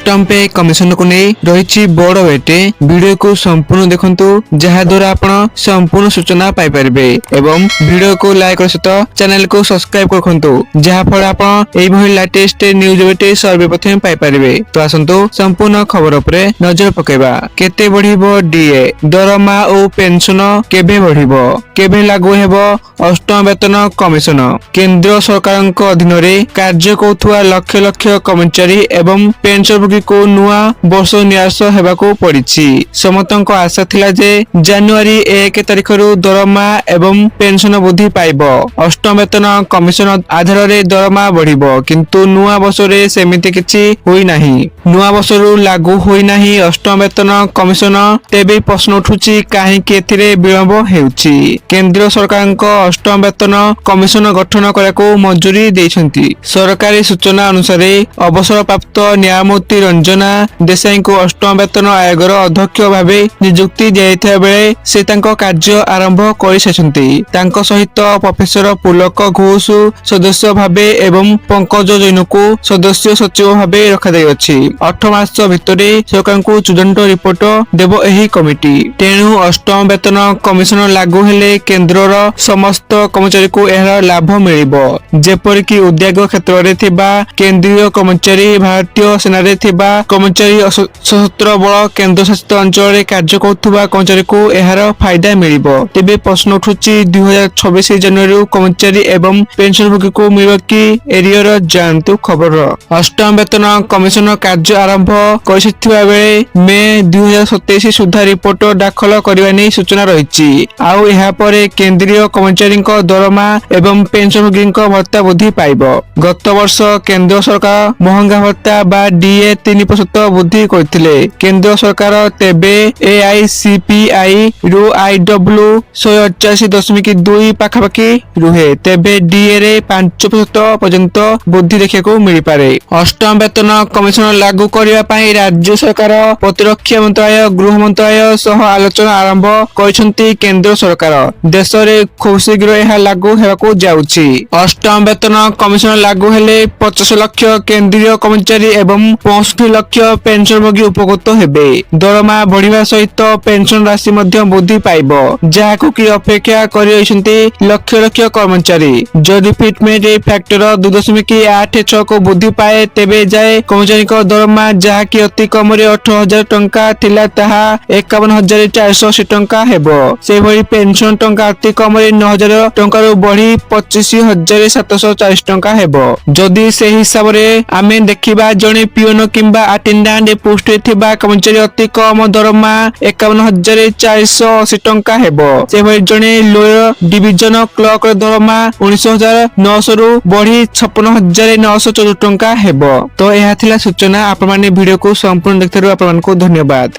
ଅଷ୍ଟମ pay commission को नहीं रही बड़ वेटे वीडियो को संपूर्ण देखंतु जहा द्वारा आपण संपूर्ण सूचना पाई परिबे एवं वीडियो को लाइक कर सहित चैनल को सब्सक्राइब करखंतु जहा फल आपण एई भली लेटेस्ट न्यूज वेटे सर्वप्रथम पाई परिबे। तो आसंतु संपूर्ण खबर उपरे नजर पकेबा। केते बढ़िबो डीए दरमा और पेंशन केबे बढ़िबो केबे लागू हेबो अष्टम वेतन कमिशन केंद्र सरकार अधीन रे कार्य करुवा लक्ष लक्ष कर्मचारी एवं पेंशनभोगी को नुआ वर्ष न्यास हेबाकू पड़िछि। समस्तक आशा थिला जे जनवरी 1 तारिख रु दरमा एवं पेंशन वृद्धि पाइबो। अष्टम वेतन कमिशन आधार रे दरमा बढ़िबो किंतु नुआ वर्ष रे सेमिति किछि होई नाही। नुआ वर्ष रु लागू होई नाही अष्टम वेतन कमिशन। तेबे प्रश्न उठुछि काहेकि एथिरे विलंब हेउछि। केंद्र सरकार अष्टम वेतन कमिशन गठन करने मंजूरी देइछंती। सरकारी सूचना अनुसार अवसर प्राप्त न्यायमूर्ति रंजना देसाई को अष्टम वेतन आयोगर अध्यक्ष भावे नियुक्ति दिया बेले से कार्य आरंभ कर सहित प्रोफेसर पुलक घोष सदस्य भावे एवं पंकज जैन को सदस्य सचिव भावे रखाଯାଇଛି। 8 मास भितर सरकार को चूड़ांत रिपोर्ट देव एही कमिटी। तेणु अष्टम वेतन कमिशन लागू हेले केंद्रर समस्त कर्मचारी को यह लाभ मिलिबो। जेपरिक उद्योग क्षेत्र रे थिबा केंद्रीय कर्मचारी भारतीय सेना रे थिबा कर्मचारी सशस्त्र बल केंद्र शासित अंचल रे कार्य करुवा कर्मचारी को यार फायदा मिलिबो। तेबे प्रश्न उठुछि 2026 जनवरी कर्मचारी एवं पेंशनभोगी को मिलिबो कि एरियर जानतु खबर। अष्टम वेतन कमिशन कार्य आरंभ करिथिबा बेले मे 2027 सुधा रिपोर्ट दाखल करबा नै सूचना रहिछि। आउ एहा परे केंद्रीय कर्मचारी दरमा एवं पेंशनभोगी भत्ता वृद्धि पाइब। गत वर्ष केंद्र सरकार महंगा भत्ता बा डीए 3% वृद्धि करथिले। केंद्र सरकार तेबे एआईसीपीआई रु आईडब्ल्यू 188.2 पाखापाखि रुहे। तेबे डीए रे 5% पर्यंत वृद्धि देखिବାକୁ मिली पारे। अष्टम वेतन कमिशन लागू करबा पई राज्य सरकार प्रतिरक्षा मंत्रालय गृह मंत्रालय सह आलोचना आरंभ करिसंती। केंद्र सरकार देश रे खूब शीघ्र यह लागू हेबाकू जाउछि। अष्टम वेतन कमिशन लागू हेले 50 लाख केंद्रीय कर्मचारी एवं 65 लाख पेंशनभोगी उपकृत हेबे। दरमा बढ़िबा सहित पेंशन राशि मध्य वृद्धि पाइबो जाहाकू कि अपेक्षा करिसंती लक्ष लक्ष कर्मचारी। जदि फिटमेंट फैक्टर 2.86 को वृद्धि पाए तेबे जाए कर्मचारी दरमा जहा कि अति कम रे 80,000 टंका थिला ताहा 51,480 टंका हेबो। से भली पेंशन टंका अति कम रे 9,000 टंका रु बढ़ी 25,740 टंका हेबो। जदि से हिसाब रे आमे देखिबा जणे पियोन किंबा अटेंडेंट पोस्ट रे थिबा कर्मचारी अति कम दरमा 51,480 टंका हेबो। से भली जणे लोअर डिविजन क्लर्क रे दरमा 19,900 रु बढ़ी 56,914 टंका हेबो। तो एहा थिला सूचना। आपण माने वीडियो को संपूर्ण देखथारु आपण मानकु धन्यवाद।